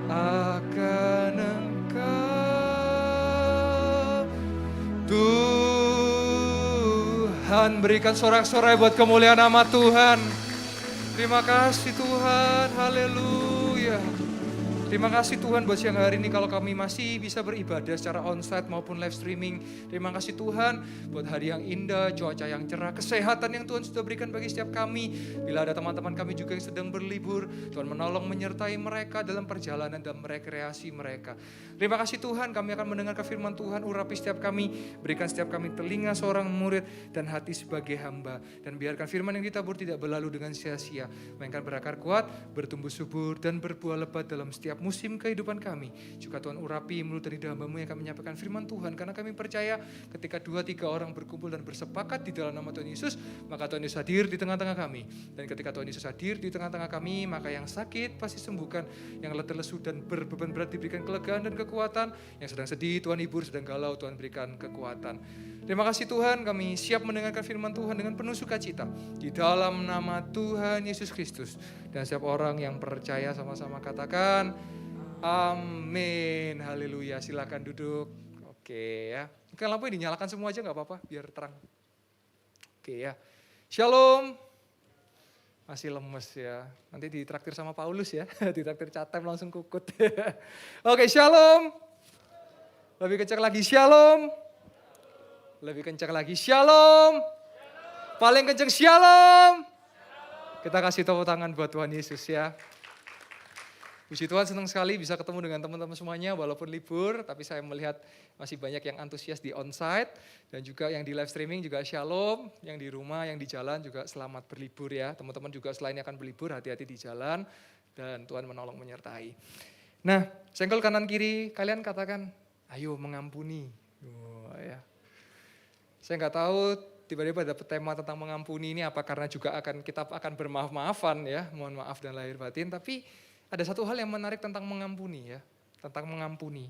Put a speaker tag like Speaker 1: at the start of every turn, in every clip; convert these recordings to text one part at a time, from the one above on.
Speaker 1: akan Engkau. Tuhan, berikan sorak-sorai buat kemuliaan nama Tuhan. Terima kasih Tuhan, haleluya. Terima kasih Tuhan buat siang hari ini kalau kami masih bisa beribadah secara onsite maupun live streaming. Terima kasih Tuhan buat hari yang indah, cuaca yang cerah, kesehatan yang Tuhan sudah berikan bagi setiap kami. Bila ada teman-teman kami juga yang sedang berlibur, Tuhan menolong menyertai mereka dalam perjalanan dan rekreasi mereka. Terima kasih Tuhan, kami akan mendengarkan firman Tuhan, urapi setiap kami, berikan setiap kami telinga seorang murid dan hati sebagai hamba. Dan biarkan firman yang ditabur tidak berlalu dengan sia-sia, melainkan berakar kuat, bertumbuh subur, dan berbuah lebat dalam setiap musim kehidupan kami. Juga Tuhan urapi mulut dan lidah hamba-Mu yang akan menyampaikan firman Tuhan, karena kami percaya ketika 2-3 orang berkumpul dan bersepakat di dalam nama Tuhan Yesus, maka Tuhan Yesus hadir di tengah-tengah kami. Dan ketika Tuhan Yesus hadir di tengah-tengah kami, maka yang sakit pasti sembuhkan, yang letih lesu dan berbeban berat diberikan kelegaan dan kekuatan, yang sedang sedih Tuhan hibur, sedang galau Tuhan berikan kekuatan. Terima kasih Tuhan, kami siap mendengarkan firman Tuhan dengan penuh sukacita di dalam nama Tuhan Yesus Kristus. Dan setiap orang yang percaya sama-sama katakan amin, haleluya. Silakan duduk. Oke ya, kan lampunya dinyalakan semua aja gak apa-apa biar terang. Oke ya, shalom. Masih lemes ya, nanti ditraktir sama Paulus ya, ditraktir catem langsung kukut. Oke, shalom. Lebih kencang lagi, shalom. Lebih kencang lagi, shalom. Paling kencang, shalom. Kita kasih tepuk tangan buat Tuhan Yesus ya. Puji Tuhan, senang sekali bisa ketemu dengan teman-teman semuanya walaupun libur, tapi saya melihat masih banyak yang antusias di onsite dan juga yang di live streaming juga shalom, yang di rumah, yang di jalan juga selamat berlibur ya. Teman-teman juga selain akan berlibur, hati-hati di jalan dan Tuhan menolong menyertai. Nah, senggol kanan kiri kalian katakan, ayo mengampuni. Oh, ya. Saya nggak tahu tiba-tiba dapat tema tentang mengampuni ini apa karena juga kita akan bermaaf-maafan ya, mohon maaf dan lahir batin, tapi ada satu hal yang menarik tentang mengampuni ya, tentang mengampuni,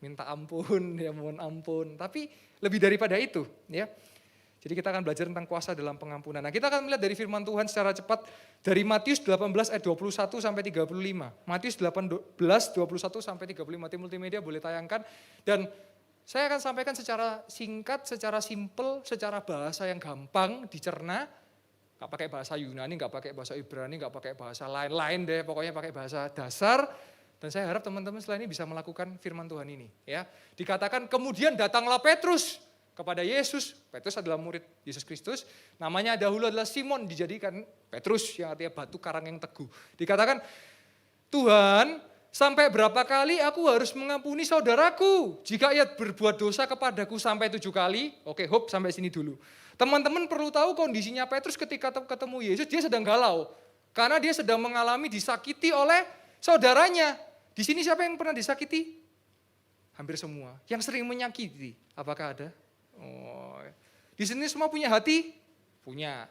Speaker 1: minta ampun, ya mohon ampun, tapi lebih daripada itu ya. Jadi kita akan belajar tentang kuasa dalam pengampunan. Nah kita akan melihat dari firman Tuhan secara cepat dari Matius 18 ayat 21 sampai 35. Matius 18, 21 sampai 35, tim multimedia boleh tayangkan. Dan saya akan sampaikan secara singkat, secara simpel, secara bahasa yang gampang dicerna. Gak pakai bahasa Yunani, gak pakai bahasa Ibrani, gak pakai bahasa lain-lain deh, pokoknya pakai bahasa dasar. Dan saya harap teman-teman setelah ini bisa melakukan firman Tuhan ini. Ya, dikatakan kemudian datanglah Petrus kepada Yesus. Petrus adalah murid Yesus Kristus. Namanya dahulu adalah Simon, dijadikan Petrus yang artinya batu karang yang teguh. Dikatakan, Tuhan, sampai berapa kali aku harus mengampuni saudaraku jika ia berbuat dosa kepadaku sampai 7 kali? Oke, hop sampai sini dulu. Teman-teman perlu tahu kondisinya Petrus ketika ketemu Yesus, dia sedang galau. Karena dia sedang mengalami disakiti oleh saudaranya. Di sini siapa yang pernah disakiti? Hampir semua. Yang sering menyakiti, apakah ada? Oh, di sini semua punya hati? Punya.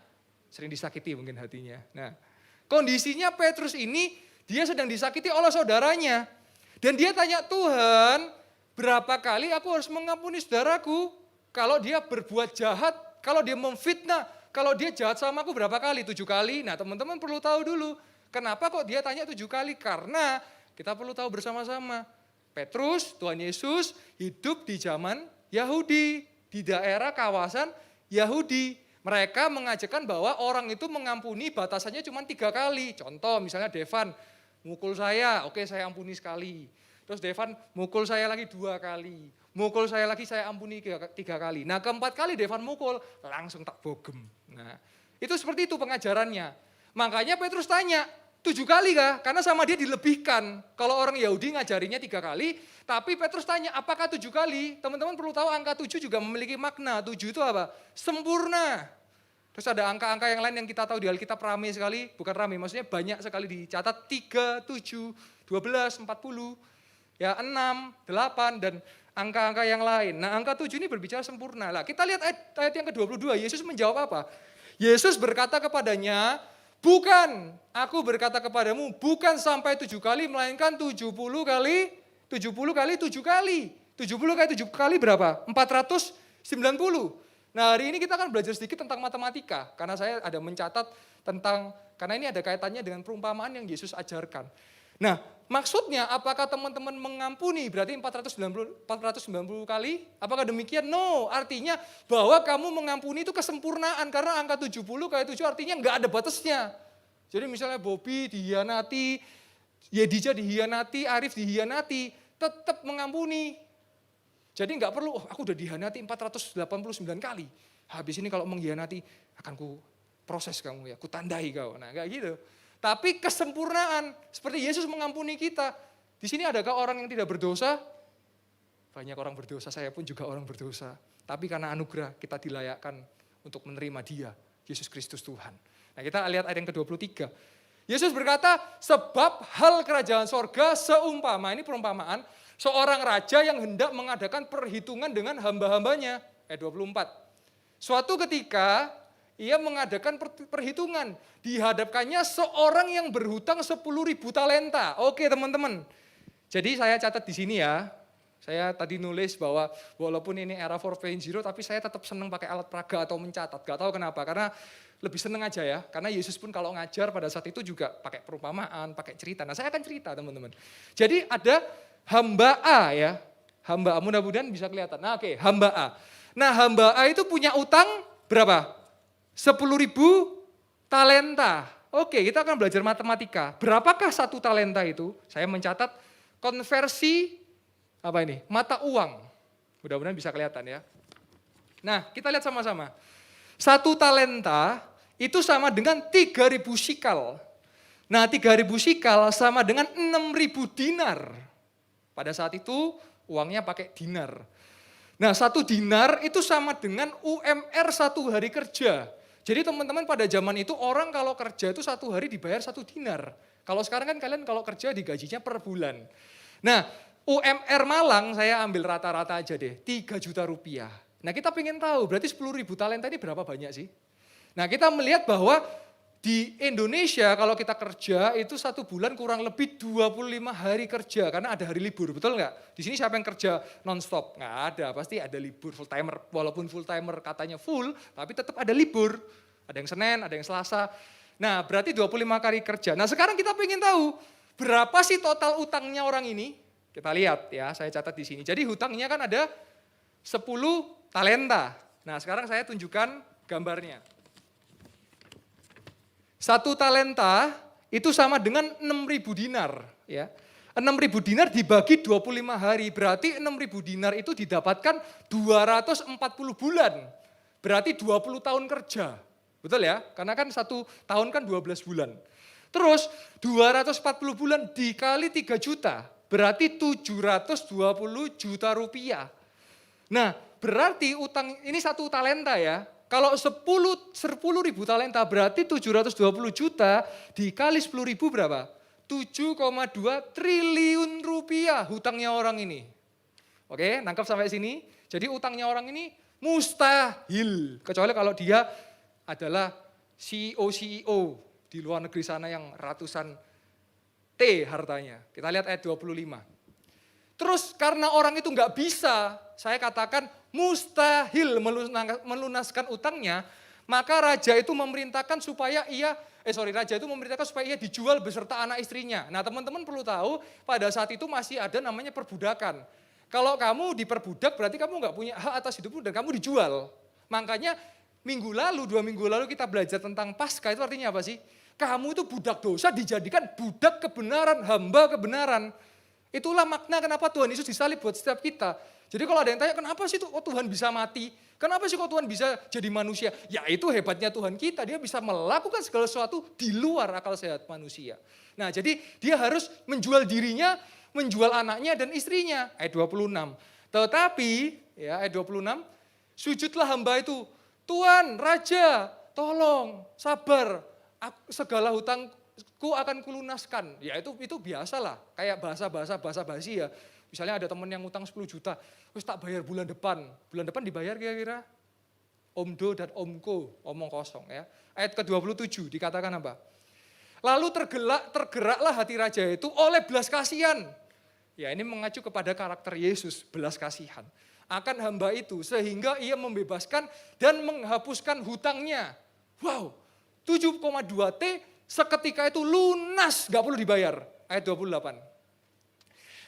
Speaker 1: Sering disakiti mungkin hatinya. Nah, kondisinya Petrus ini, dia sedang disakiti oleh saudaranya. Dan dia tanya, Tuhan, berapa kali aku harus mengampuni saudaraku kalau dia berbuat jahat, kalau dia memfitnah, kalau dia jahat sama aku berapa kali? 7 kali. Nah teman-teman perlu tahu dulu, kenapa kok dia tanya 7 kali? Karena kita perlu tahu bersama-sama, Petrus, Tuhan Yesus hidup di zaman Yahudi, di daerah kawasan Yahudi. Mereka mengajarkan bahwa orang itu mengampuni batasannya cuma 3 kali. Contoh misalnya Devan, mukul saya, oke saya ampuni sekali. Terus Devan mukul saya lagi 2 kali. Mukul saya lagi saya ampuni 3 kali. Nah keempat kali Devan mukul, langsung tak bogem. Nah itu seperti itu pengajarannya. Makanya Petrus tanya, 7 kali kah? Karena sama dia dilebihkan. Kalau orang Yahudi ngajarinya 3 kali, tapi Petrus tanya apakah 7 kali? Teman-teman perlu tahu angka 7 juga memiliki makna. 7 itu apa? Sempurna. Terus ada angka-angka yang lain yang kita tahu di Alkitab rame sekali, bukan rame, maksudnya banyak sekali dicatat 3, 7, 12, 40, ya 6, 8, dan angka-angka yang lain. Nah angka 7 ini berbicara sempurna. Lah kita lihat ayat yang ke-22, Yesus menjawab apa? Yesus berkata kepadanya, bukan, aku berkata kepadamu, bukan sampai 7 kali, melainkan 70 kali 7 kali. 70 kali 7 kali berapa? 490. Nah hari ini kita akan belajar sedikit tentang matematika, karena saya ada mencatat tentang, karena ini ada kaitannya dengan perumpamaan yang Yesus ajarkan. Nah Maksudnya apakah teman-teman mengampuni berarti 490 kali? Apakah demikian? No, artinya bahwa kamu mengampuni itu kesempurnaan karena angka 70 kali 7 artinya nggak ada batasnya. Jadi misalnya Bobby dihianati, Yedija dihianati, Arif dihianati, tetap mengampuni. Jadi nggak perlu, aku udah dihianati 489 kali. Habis ini kalau mengkhianati akan ku proses kamu ya, ku tandai kau. Nah nggak gitu. Tapi kesempurnaan, seperti Yesus mengampuni kita. Di sini adakah orang yang tidak berdosa? Banyak orang berdosa, saya pun juga orang berdosa. Tapi karena anugerah kita dilayakkan untuk menerima Dia, Yesus Kristus Tuhan. Nah kita lihat ayat yang ke-23. Yesus berkata, sebab hal kerajaan sorga seumpama, ini perumpamaan, seorang raja yang hendak mengadakan perhitungan dengan hamba-hambanya. Ayat 24. Suatu ketika, ia mengadakan perhitungan. Dihadapkannya seorang yang berhutang 10.000 talenta. Oke teman-teman. Jadi saya catat di sini ya. Saya tadi nulis bahwa walaupun ini era 4.0 tapi saya tetap senang pakai alat peraga atau mencatat. Gak tahu kenapa, karena lebih senang aja ya. Karena Yesus pun kalau ngajar pada saat itu juga pakai perumpamaan, pakai cerita. Nah saya akan cerita teman-teman. Jadi ada hamba A ya. Hamba A, mudah-mudahan bisa kelihatan. Nah oke, hamba A. Nah hamba A itu punya utang berapa? 10.000 talenta. Oke, kita akan belajar matematika. Berapakah satu talenta itu? Saya mencatat konversi apa ini? Mata uang. Mudah-mudahan bisa kelihatan ya. Nah, kita lihat sama-sama. Satu talenta itu sama dengan 3.000 sikal. Nah, 3.000 sikal sama dengan 6.000 dinar. Pada saat itu uangnya pakai dinar. Nah, 1 dinar itu sama dengan UMR 1 hari kerja. Jadi teman-teman pada zaman itu orang kalau kerja itu 1 hari dibayar 1 dinar. Kalau sekarang kan kalian kalau kerja digajinya per bulan. Nah UMR Malang saya ambil rata-rata aja deh, 3 juta rupiah. Nah kita pengen tahu berarti 10.000 talenta ini berapa banyak sih? Nah kita melihat bahwa di Indonesia kalau kita kerja itu 1 bulan kurang lebih 25 hari kerja karena ada hari libur, betul nggak? Di sini siapa yang kerja non-stop? Nggak ada, pasti ada libur full timer. Walaupun full timer katanya full, tapi tetap ada libur. Ada yang Senin, ada yang Selasa. Nah berarti 25 kali kerja. Nah sekarang kita pengen tahu berapa sih total utangnya orang ini? Kita lihat ya, saya catat di sini. Jadi hutangnya kan ada 10 talenta. Nah sekarang saya tunjukkan gambarnya. 1 talenta itu sama dengan 6.000 dinar. Ya. 6.000 dinar dibagi 25 hari, berarti 6.000 dinar itu didapatkan 240 bulan. Berarti 20 tahun kerja. Betul ya? Karena kan 1 tahun kan 12 bulan. Terus 240 bulan dikali 3 juta, berarti 720 juta rupiah. Nah berarti utang ini 1 talenta ya. Kalau 10.000 talenta berarti 720 juta dikali 10.000 berapa? 7,2 triliun rupiah hutangnya orang ini. Oke, nangkap sampai sini. Jadi utangnya orang ini mustahil. Kecuali kalau dia adalah CEO di luar negeri sana yang ratusan T hartanya. Kita lihat ayat 25. Terus karena orang itu nggak bisa, saya katakan mustahil melunaskan utangnya, maka raja itu memerintahkan supaya raja itu memerintahkan supaya ia dijual beserta anak istrinya. Nah teman-teman perlu tahu pada saat itu masih ada namanya perbudakan. Kalau kamu diperbudak berarti kamu nggak punya hak atas hidupmu dan kamu dijual. Makanya 2 minggu lalu kita belajar tentang Paskah itu artinya apa sih? Kamu itu budak dosa dijadikan budak kebenaran, hamba kebenaran. Itulah makna kenapa Tuhan Yesus disalib buat setiap kita. Jadi kalau ada yang tanya, kenapa sih Tuhan bisa mati? Kenapa sih kok Tuhan bisa jadi manusia? Ya itu hebatnya Tuhan kita, dia bisa melakukan segala sesuatu di luar akal sehat manusia. Nah jadi dia harus menjual dirinya, menjual anaknya dan istrinya. Ayat 26. Tetapi, ya ayat 26, sujudlah hamba itu. Tuhan, Raja, tolong, sabar, segala hutangku akan kulunaskan. Ya itu biasalah, kayak bahasa basi ya. Misalnya ada teman yang utang 10 juta, terus tak bayar bulan depan. Bulan depan dibayar kira-kira? Omdo dan omko, omong kosong ya. Ayat ke-27 dikatakan apa? Lalu tergeraklah hati raja itu oleh belas kasihan. Ya ini mengacu kepada karakter Yesus, belas kasihan. Akan hamba itu sehingga ia membebaskan dan menghapuskan hutangnya. Wow, 7,2 T seketika itu lunas, gak perlu dibayar. Ayat 28.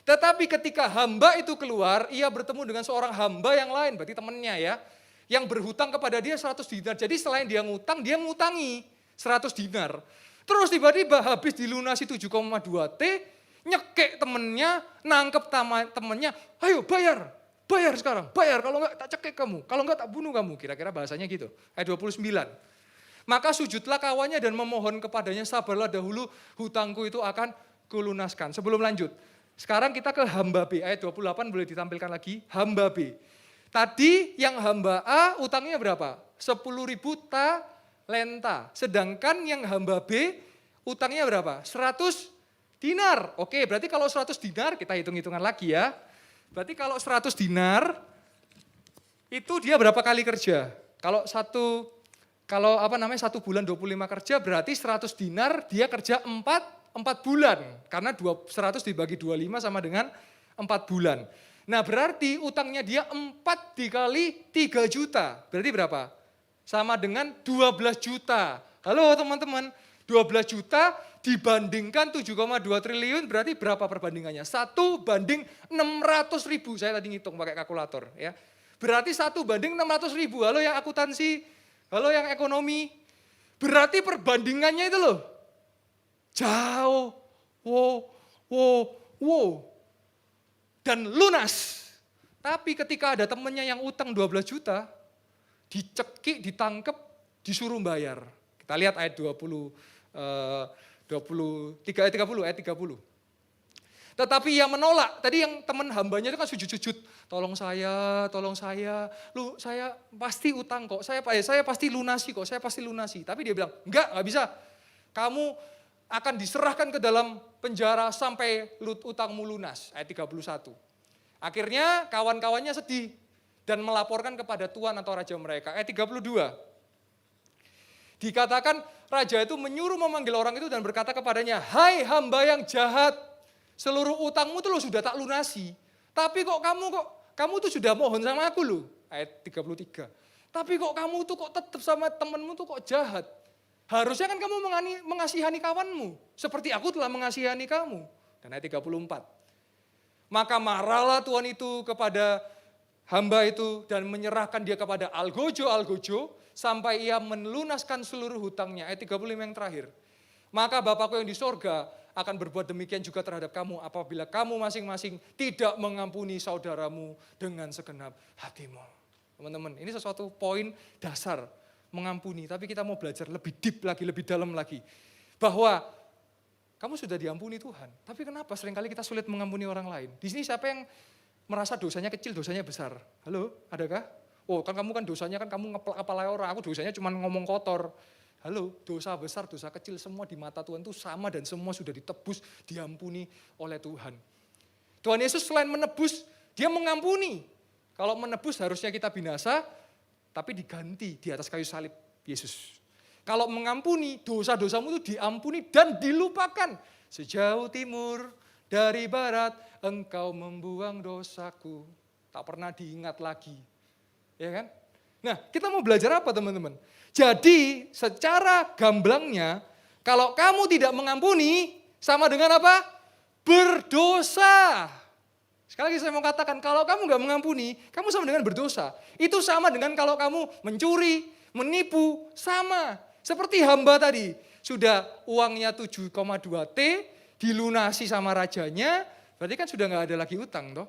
Speaker 1: Tetapi ketika hamba itu keluar, ia bertemu dengan seorang hamba yang lain, berarti temannya ya, yang berhutang kepada dia 100 dinar. Jadi selain dia ngutang, dia ngutangi 100 dinar. Terus tiba-tiba habis dilunasi 7,2 T, nyekek temennya, nangkep temennya, ayo bayar sekarang, bayar, kalau enggak tak cekek kamu, kalau enggak tak bunuh kamu, kira-kira bahasanya gitu. Ayat 29. Maka sujudlah kawannya dan memohon kepadanya, sabarlah dahulu, hutangku itu akan kulunaskan. Sebelum lanjut, sekarang kita ke hamba B, ayat 28 boleh ditampilkan lagi, hamba B. Tadi yang hamba A utangnya berapa? 10.000 talenta. Sedangkan yang hamba B utangnya berapa? 100 dinar. Oke, berarti kalau 100 dinar, kita hitung-hitungan lagi ya. Berarti kalau 100 dinar, itu dia berapa kali kerja? Kalau satu bulan 25 kerja, berarti 100 dinar dia kerja 4 bulan. Karena 100 dibagi 25 sama dengan 4 bulan. Nah berarti utangnya dia 4 dikali 3 juta. Berarti berapa? Sama dengan 12 juta. Halo teman-teman, 12 juta dibandingkan 7,2 triliun berarti berapa perbandingannya? 1 banding 600.000. Saya tadi ngitung pakai kalkulator ya. Berarti 1 banding 600.000. Halo yang akuntansi, halo yang ekonomi. Berarti perbandingannya itu loh. Jauh. Wow. Dan lunas. Tapi ketika ada temennya yang utang 12 juta, dicekik, ditangkep, disuruh bayar. Kita lihat ayat 30. Tetapi ia menolak. Tadi yang teman hambanya itu kan sujud-sujud. Tolong saya. Saya pasti utang kok. Saya pasti lunasi kok. Tapi dia bilang, enggak bisa. Kamu akan diserahkan ke dalam penjara sampai utangmu lunas. Ayat 31. Akhirnya kawan-kawannya sedih dan melaporkan kepada tuan atau raja mereka. Ayat 32. Dikatakan raja itu menyuruh memanggil orang itu dan berkata kepadanya, hai hamba yang jahat, seluruh utangmu tuh lo sudah tak lunasi. Tapi kok kamu tuh sudah mohon sama aku loh. Ayat 33. Tapi kok kamu tuh kok tetap sama temenmu tuh kok jahat. Harusnya kan kamu mengasihani kawanmu. Seperti aku telah mengasihani kamu. Dan ayat 34. Maka marahlah tuan itu kepada hamba itu dan menyerahkan dia kepada algojo sampai ia melunaskan seluruh hutangnya. Ayat 35 yang terakhir. Maka Bapakku yang di sorga akan berbuat demikian juga terhadap kamu apabila kamu masing-masing tidak mengampuni saudaramu dengan segenap hatimu. Teman-teman, ini sesuatu poin dasar mengampuni, tapi kita mau belajar lebih deep lagi, lebih dalam lagi. Bahwa kamu sudah diampuni Tuhan, tapi kenapa seringkali kita sulit mengampuni orang lain? Di sini siapa yang merasa dosanya kecil, dosanya besar? Halo, adakah? Oh kan kamu kan dosanya kan kamu ngepel kepala orang, aku dosanya cuma ngomong kotor. Halo, dosa besar, dosa kecil semua di mata Tuhan itu sama dan semua sudah ditebus, diampuni oleh Tuhan. Tuhan Yesus selain menebus, dia mengampuni. Kalau menebus harusnya kita binasa, tapi diganti di atas kayu salib Yesus. Kalau mengampuni, dosa-dosamu itu diampuni dan dilupakan. Sejauh timur dari barat, engkau membuang dosaku. Tak pernah diingat lagi. Ya kan? Nah, kita mau belajar apa teman-teman? Jadi, secara gamblangnya, kalau kamu tidak mengampuni, sama dengan apa? Berdosa. Sekali lagi saya mau katakan, kalau kamu nggak mengampuni, kamu sama dengan berdosa. Itu sama dengan kalau kamu mencuri, menipu, sama. Seperti hamba tadi, sudah uangnya 7,2 T, dilunasi sama rajanya, berarti kan sudah nggak ada lagi utang toh.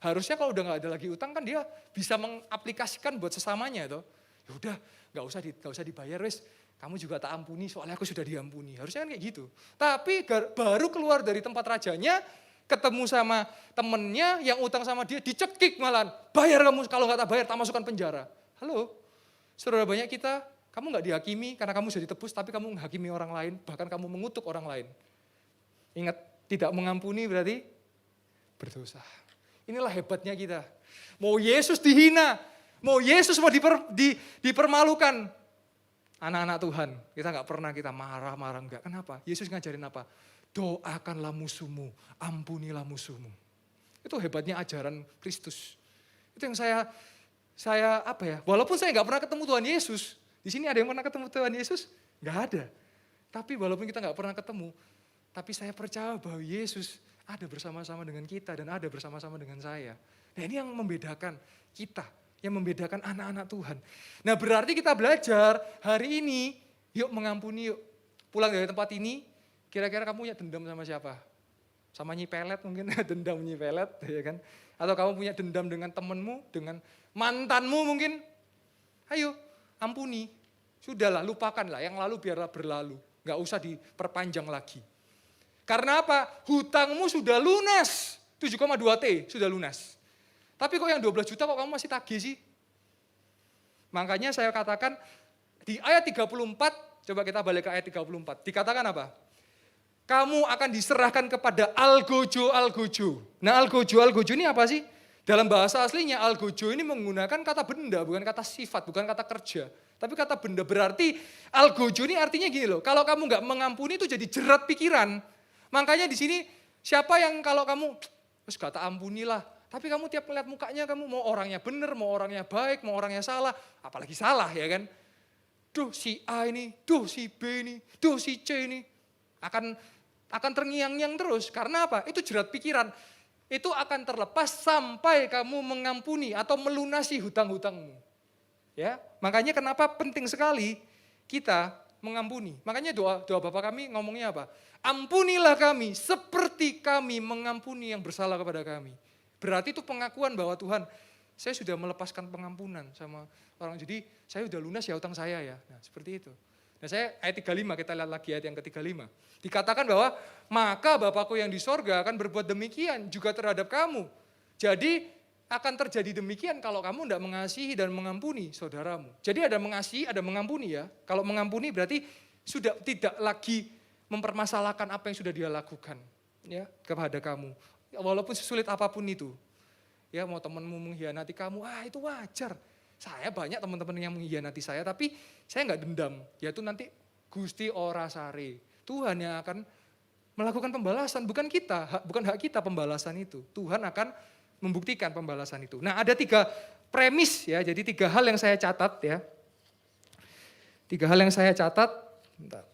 Speaker 1: Harusnya kalau udah nggak ada lagi utang kan dia bisa mengaplikasikan buat sesamanya toh. Ya udah, nggak usah dibayar wes. Kamu juga tak ampuni soalnya aku sudah diampuni. Harusnya kan kayak gitu. Tapi baru keluar dari tempat rajanya, ketemu sama temennya yang utang sama dia, dicekik malah. Bayar kamu, kalau nggak tak bayar tak masukkan penjara. Halo, saudara banyak kita, kamu nggak dihakimi karena kamu sudah ditebus, tapi kamu menghakimi orang lain, bahkan kamu mengutuk orang lain. Ingat, tidak mengampuni berarti berdosa. Inilah hebatnya kita. Mau Yesus dihina, mau Yesus mau dipermalukan. Anak-anak Tuhan, kita nggak pernah kita marah-marah, enggak. Kenapa? Yesus ngajarin apa? Doakanlah musuhmu, ampunilah musuhmu. Itu hebatnya ajaran Kristus. Itu yang saya walaupun saya nggak pernah ketemu Tuhan Yesus, di sini ada yang pernah ketemu Tuhan Yesus? Nggak ada. Tapi walaupun kita nggak pernah ketemu, tapi saya percaya bahwa Yesus ada bersama-sama dengan kita dan ada bersama-sama dengan saya. Nah ini yang membedakan kita, yang membedakan anak-anak Tuhan. Nah berarti kita belajar hari ini, yuk mengampuni yuk. Pulang dari tempat ini, kira-kira kamu punya dendam sama siapa? Sama Nyi Pelet mungkin, dendam Nyi Pelet, ya kan? Atau kamu punya dendam dengan temanmu, dengan mantanmu mungkin? Ayo, ampuni. Sudahlah, lupakanlah, yang lalu biarlah berlalu. Gak usah diperpanjang lagi. Karena apa? Hutangmu sudah lunas. 7,2 T sudah lunas. Tapi kok yang 12 juta kok kamu masih tagih sih? Makanya saya katakan di ayat 34, coba kita balik ke ayat 34. Dikatakan apa? Kamu akan diserahkan kepada algojo. Nah algojo ini apa sih? Dalam bahasa aslinya algojo ini menggunakan kata benda, bukan kata sifat, bukan kata kerja. Tapi kata benda berarti algojo ini artinya gini loh, kalau kamu nggak mengampuni itu jadi jerat pikiran. Makanya di sini siapa yang kalau kamu, terus kata ampunilah, tapi kamu tiap melihat mukanya kamu mau orangnya benar, mau orangnya baik, mau orangnya salah, apalagi salah ya kan. Duh si A ini, duh si B ini, duh si C ini, akan terngiang-ngiang terus. Karena apa? Itu jerat pikiran. Itu akan terlepas sampai kamu mengampuni atau melunasi hutang-hutangmu. Ya, makanya kenapa penting sekali kita mengampuni. Makanya doa Bapa kami ngomongnya apa? Ampunilah kami seperti kami mengampuni yang bersalah kepada kami. Berarti itu pengakuan bahwa Tuhan, saya sudah melepaskan pengampunan sama orang. Jadi saya sudah lunas ya utang saya ya. Nah seperti itu. Nah saya ayat 35, kita lihat lagi ayat yang ke-35. Dikatakan bahwa maka Bapakku yang di sorga akan berbuat demikian juga terhadap kamu. Jadi akan terjadi demikian kalau kamu tidak mengasihi dan mengampuni saudaramu. Jadi ada mengasihi, ada mengampuni ya. Kalau mengampuni berarti sudah tidak lagi mempermasalahkan apa yang sudah dia lakukan ya kepada kamu. Walaupun sesulit apapun itu. Ya mau temanmu mengkhianati kamu, itu wajar. Saya banyak teman-teman yang mengkhianati saya, tapi saya nggak dendam. Yaitu nanti Gusti ora sare. Tuhan yang akan melakukan pembalasan, bukan kita, bukan hak kita pembalasan itu. Tuhan akan membuktikan pembalasan itu. Nah ada 3 premis ya, jadi 3 hal yang saya catat ya. 3 hal yang saya catat. Bentar.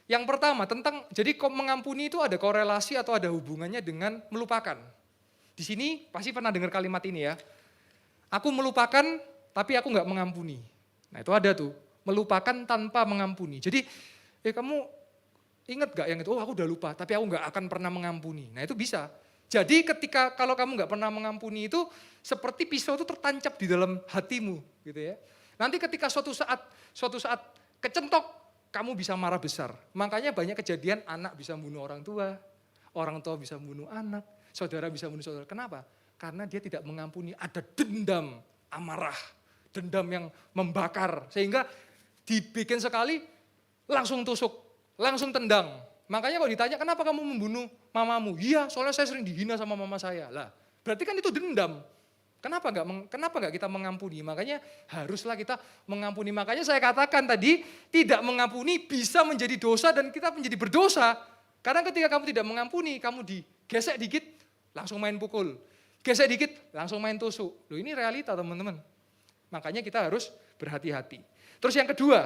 Speaker 1: Yang pertama tentang, jadi mengampuni itu ada korelasi atau ada hubungannya dengan melupakan. Di sini pasti pernah dengar kalimat ini ya. Aku melupakan tapi aku nggak mengampuni. Nah itu ada tuh, melupakan tanpa mengampuni. Jadi kamu ingat gak yang itu, aku udah lupa tapi aku nggak akan pernah mengampuni. Nah itu bisa. Jadi ketika kalau kamu nggak pernah mengampuni itu seperti pisau itu tertancap di dalam hatimu gitu ya. Nanti ketika suatu saat kecentok, kamu bisa marah besar. Makanya banyak kejadian anak bisa membunuh orang tua bisa membunuh anak, saudara bisa membunuh saudara. Kenapa? Karena dia tidak mengampuni, ada dendam, amarah, dendam yang membakar. Sehingga dibikin sekali, langsung tusuk, langsung tendang. Makanya kalau ditanya, kenapa kamu membunuh mamamu? Iya, soalnya saya sering dihina sama mama saya. Lah, berarti kan itu dendam. Kenapa enggak kita mengampuni? Makanya haruslah kita mengampuni. Makanya saya katakan tadi, tidak mengampuni bisa menjadi dosa dan kita menjadi berdosa. Karena ketika kamu tidak mengampuni, kamu digesek dikit, langsung main pukul. Gesek dikit, langsung main tusuk. Loh ini realita teman-teman. Makanya kita harus berhati-hati. Terus yang kedua,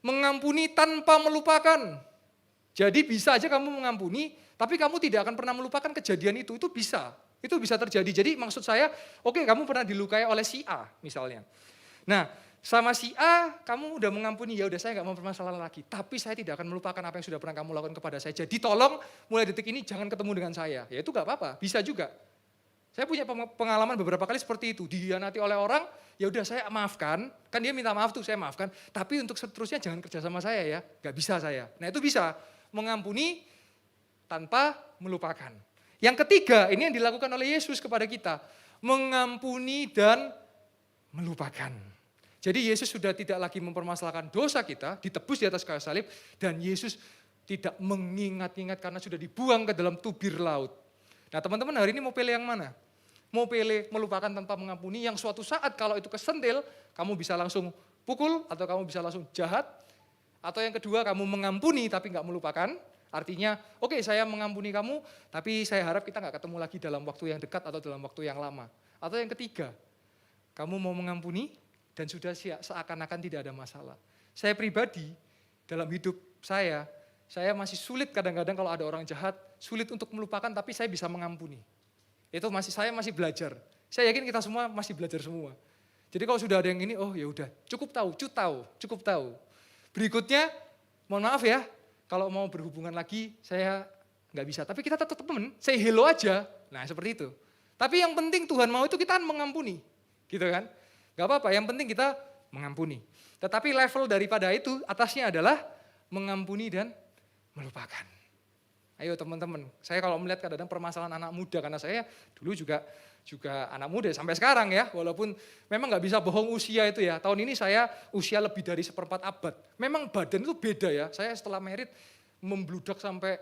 Speaker 1: mengampuni tanpa melupakan. Jadi bisa aja kamu mengampuni, tapi kamu tidak akan pernah melupakan kejadian itu bisa. Itu bisa terjadi. Jadi maksud saya, oke, kamu pernah dilukai oleh si A misalnya. Nah, sama si A kamu udah mengampuni, ya udah saya nggak mau bermasalah lagi. Tapi saya tidak akan melupakan apa yang sudah pernah kamu lakukan kepada saya. Jadi tolong mulai detik ini jangan ketemu dengan saya. Ya itu nggak apa-apa, bisa juga. Saya punya pengalaman beberapa kali seperti itu. Dikhianati oleh orang, ya udah saya maafkan. Kan dia minta maaf tuh, saya maafkan. Tapi untuk seterusnya jangan kerja sama saya ya, nggak bisa saya. Nah itu bisa mengampuni tanpa melupakan. Yang ketiga, ini yang dilakukan oleh Yesus kepada kita. Mengampuni dan melupakan. Jadi Yesus sudah tidak lagi mempermasalahkan dosa kita, ditebus di atas kayu salib, dan Yesus tidak mengingat-ingat karena sudah dibuang ke dalam tubir laut. Nah teman-teman hari ini mau pilih yang mana? Mau pilih melupakan tanpa mengampuni, yang suatu saat kalau itu kesentil, kamu bisa langsung pukul, atau kamu bisa langsung jahat. Atau yang kedua, kamu mengampuni tapi nggak melupakan. Artinya, oke, saya mengampuni kamu, tapi saya harap kita nggak ketemu lagi dalam waktu yang dekat atau dalam waktu yang lama. Atau yang ketiga, kamu mau mengampuni dan sudah seakan-akan tidak ada masalah. Saya pribadi, dalam hidup saya saya masih sulit kadang-kadang kalau ada orang jahat, sulit untuk melupakan tapi saya bisa mengampuni. Saya masih belajar. Saya yakin kita semua masih belajar semua. Jadi kalau sudah ada yang ini, oh ya udah, cukup tahu. Berikutnya, mohon maaf ya, kalau mau berhubungan lagi saya nggak bisa. Tapi kita tetap teman, say hello aja. Nah seperti itu. Tapi yang penting Tuhan mau itu kita mengampuni, gitu kan? Gak apa-apa, yang penting kita mengampuni. Tetapi level daripada itu, atasnya adalah mengampuni dan melupakan. Ayo teman-teman, saya kalau melihat kadang-kadang permasalahan anak muda, karena saya dulu juga anak muda sampai sekarang ya, walaupun memang nggak bisa bohong usia itu ya. Tahun ini saya usia lebih dari 1/4 abad. Memang badan itu beda ya, saya setelah merit membludak sampai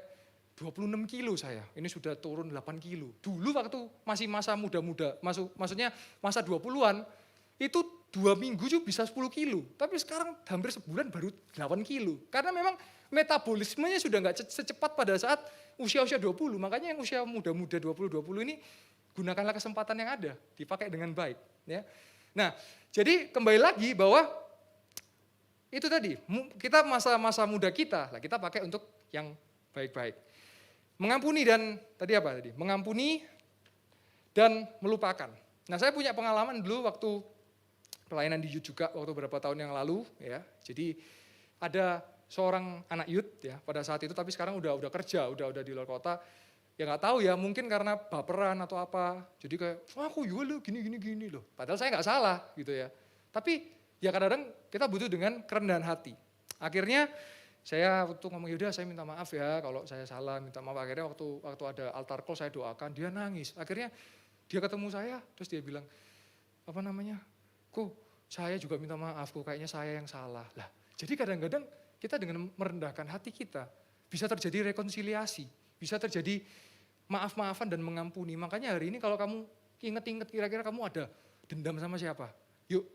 Speaker 1: 26 kilo saya, ini sudah turun 8 kilo. Dulu waktu masih masa muda-muda, maksudnya masa 20-an, itu 2 minggu juga bisa 10 kilo. Tapi sekarang hampir sebulan baru 8 kilo. Karena memang metabolismenya sudah nggak secepat pada saat usia-usia 20. Makanya yang usia muda-muda 20-20 ini, gunakanlah kesempatan yang ada, dipakai dengan baik. Ya. Nah, jadi kembali lagi bahwa itu tadi, kita masa-masa muda kita, kita pakai untuk yang baik-baik. Mengampuni dan mengampuni dan melupakan. Nah, saya punya pengalaman dulu waktu pelayanan di youth juga waktu beberapa tahun yang lalu ya. Jadi ada seorang anak youth ya pada saat itu, tapi sekarang udah kerja, udah di luar kota. Ya nggak tahu ya, mungkin karena baperan atau apa. Jadi kayak, aku lu gini loh. Padahal saya nggak salah gitu ya. Tapi ya kadang-kadang kita butuh dengan kerendahan hati. Akhirnya saya waktu ngomong, yaudah saya minta maaf ya kalau saya salah, minta maaf. Akhirnya waktu ada altar call saya doakan, dia nangis. Akhirnya dia ketemu saya, terus dia bilang, kok saya juga minta maaf, kok kayaknya saya yang salah. Lah, jadi kadang-kadang kita dengan merendahkan hati kita, bisa terjadi rekonsiliasi, bisa terjadi maaf-maafan dan mengampuni. Makanya hari ini kalau kamu inget-inget kira-kira kamu ada dendam sama siapa, yuk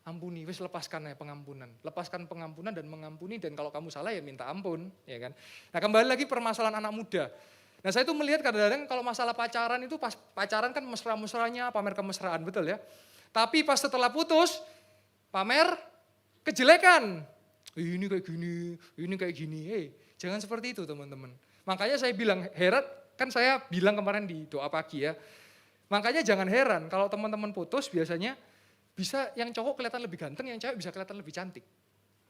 Speaker 1: ampuni, wis lepaskan ya pengampunan. Lepaskan pengampunan dan mengampuni, dan kalau kamu salah ya minta ampun, ya kan. Nah kembali lagi permasalahan anak muda. Nah saya itu melihat kadang-kadang kalau masalah pacaran itu, pas pacaran kan mesra-mesranya pamer kemesraan, betul ya. Tapi pas setelah putus, pamer kejelekan. Ini kayak gini. Jangan seperti itu teman-teman. Makanya saya bilang, kan saya bilang kemarin di doa pagi ya. Makanya jangan heran kalau teman-teman putus biasanya, bisa yang cowok kelihatan lebih ganteng, yang cewek bisa kelihatan lebih cantik.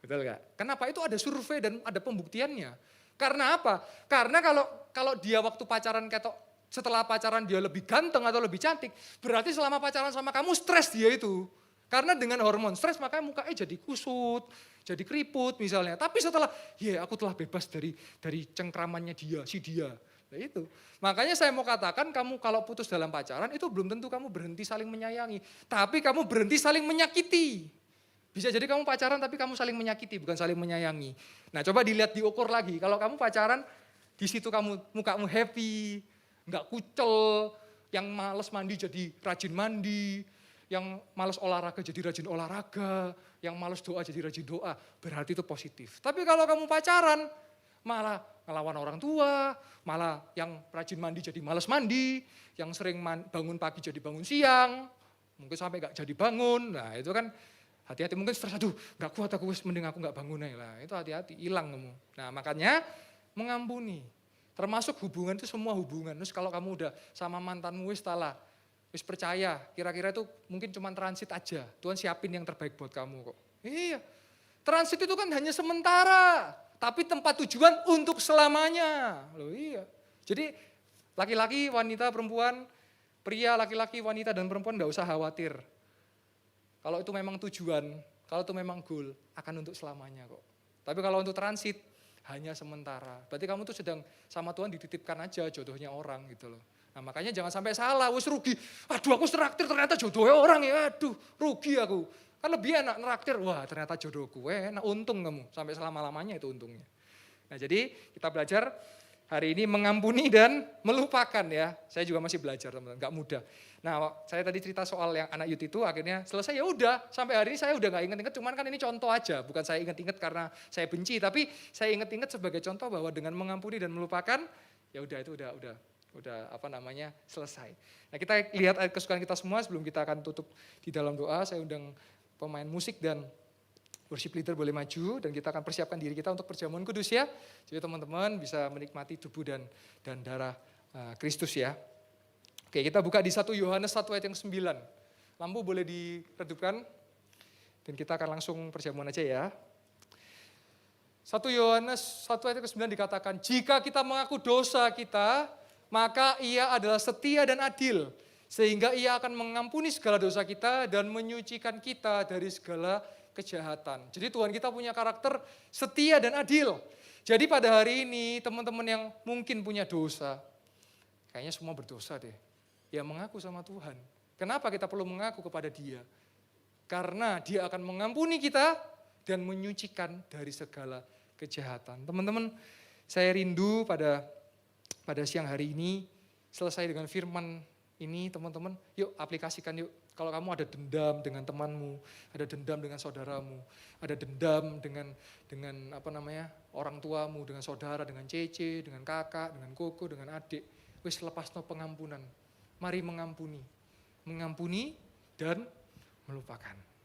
Speaker 1: Betul gak? Kenapa? Itu ada survei dan ada pembuktiannya. Karena apa? Karena kalau dia waktu pacaran ketok, setelah pacaran dia lebih ganteng atau lebih cantik, berarti selama pacaran sama kamu stres dia itu. Karena dengan hormon stres makanya mukanya jadi kusut, jadi keriput misalnya. Tapi setelah, aku telah bebas dari cengkramannya dia. Nah itu. Makanya saya mau katakan, kamu kalau putus dalam pacaran itu belum tentu kamu berhenti saling menyayangi. Tapi kamu berhenti saling menyakiti. Bisa jadi kamu pacaran tapi kamu saling menyakiti, bukan saling menyayangi. Nah coba dilihat, diukur lagi. Kalau kamu pacaran, di situ mukamu happy, nggak kucel, yang males mandi jadi rajin mandi, yang males olahraga jadi rajin olahraga, yang males doa jadi rajin doa, berarti itu positif. Tapi kalau kamu pacaran, malah ngelawan orang tua, malah yang rajin mandi jadi males mandi, yang sering bangun pagi jadi bangun siang, mungkin sampai gak jadi bangun. Nah itu kan hati-hati, mungkin stres, aduh gak kuat aku, mending aku gak bangun aja lah. Itu hati-hati, hilang kamu. Nah makanya mengampuni, termasuk hubungan itu semua hubungan. Terus kalau kamu udah sama mantanmu wis percaya, kira-kira itu mungkin cuma transit aja. Tuhan siapin yang terbaik buat kamu kok. Iya, transit itu kan hanya sementara. Tapi tempat tujuan untuk selamanya. Loh iya. Jadi laki-laki, wanita, perempuan, pria, laki-laki, wanita, dan perempuan enggak usah khawatir. Kalau itu memang tujuan, kalau itu memang goal, akan untuk selamanya kok. Tapi kalau untuk transit, hanya sementara. Berarti kamu tuh sedang sama Tuhan dititipkan aja jodohnya orang gitu loh. Nah makanya jangan sampai salah, wis rugi. Aduh aku traktir ternyata jodohnya orang ya, aduh rugi aku. Kan lebih enak neraktir, wah ternyata jodohku, enak, untung kamu, sampai selama-lamanya itu untungnya. Nah jadi kita belajar hari ini mengampuni dan melupakan ya. Saya juga masih belajar teman-teman, gak mudah. Nah saya tadi cerita soal yang anak youth itu, akhirnya selesai, ya udah, sampai hari ini saya udah gak inget-inget, cuman kan ini contoh aja, bukan saya inget-inget karena saya benci, tapi saya inget-inget sebagai contoh bahwa dengan mengampuni dan melupakan, ya udah itu udah selesai. Nah kita lihat ayat kesukaan kita semua sebelum kita akan tutup di dalam doa. Saya undang pemain musik dan Worship leader boleh maju dan kita akan persiapkan diri kita untuk perjamuan kudus ya. Jadi teman-teman bisa menikmati tubuh dan darah Kristus ya. Oke, kita buka di 1 Yohanes 1 ayat yang 9. Lampu boleh diredupkan dan kita akan langsung perjamuan aja ya. 1 Yohanes 1 ayat ke-9 dikatakan, jika kita mengaku dosa kita, maka ia adalah setia dan adil, sehingga ia akan mengampuni segala dosa kita dan menyucikan kita dari segala kejahatan. Jadi Tuhan kita punya karakter setia dan adil. Jadi pada hari ini teman-teman yang mungkin punya dosa, kayaknya semua berdosa deh, ya mengaku sama Tuhan. Kenapa kita perlu mengaku kepada Dia? Karena Dia akan mengampuni kita dan menyucikan dari segala kejahatan. Teman-teman, saya rindu pada siang hari ini, selesai dengan firman ini teman-teman, yuk aplikasikan yuk. Kalau kamu ada dendam dengan temanmu, ada dendam dengan saudaramu, ada dendam dengan orang tuamu, dengan saudara, dengan cece, dengan kakak, dengan koko, dengan adik, wis lepasno pengampunan. Mari mengampuni dan melupakan.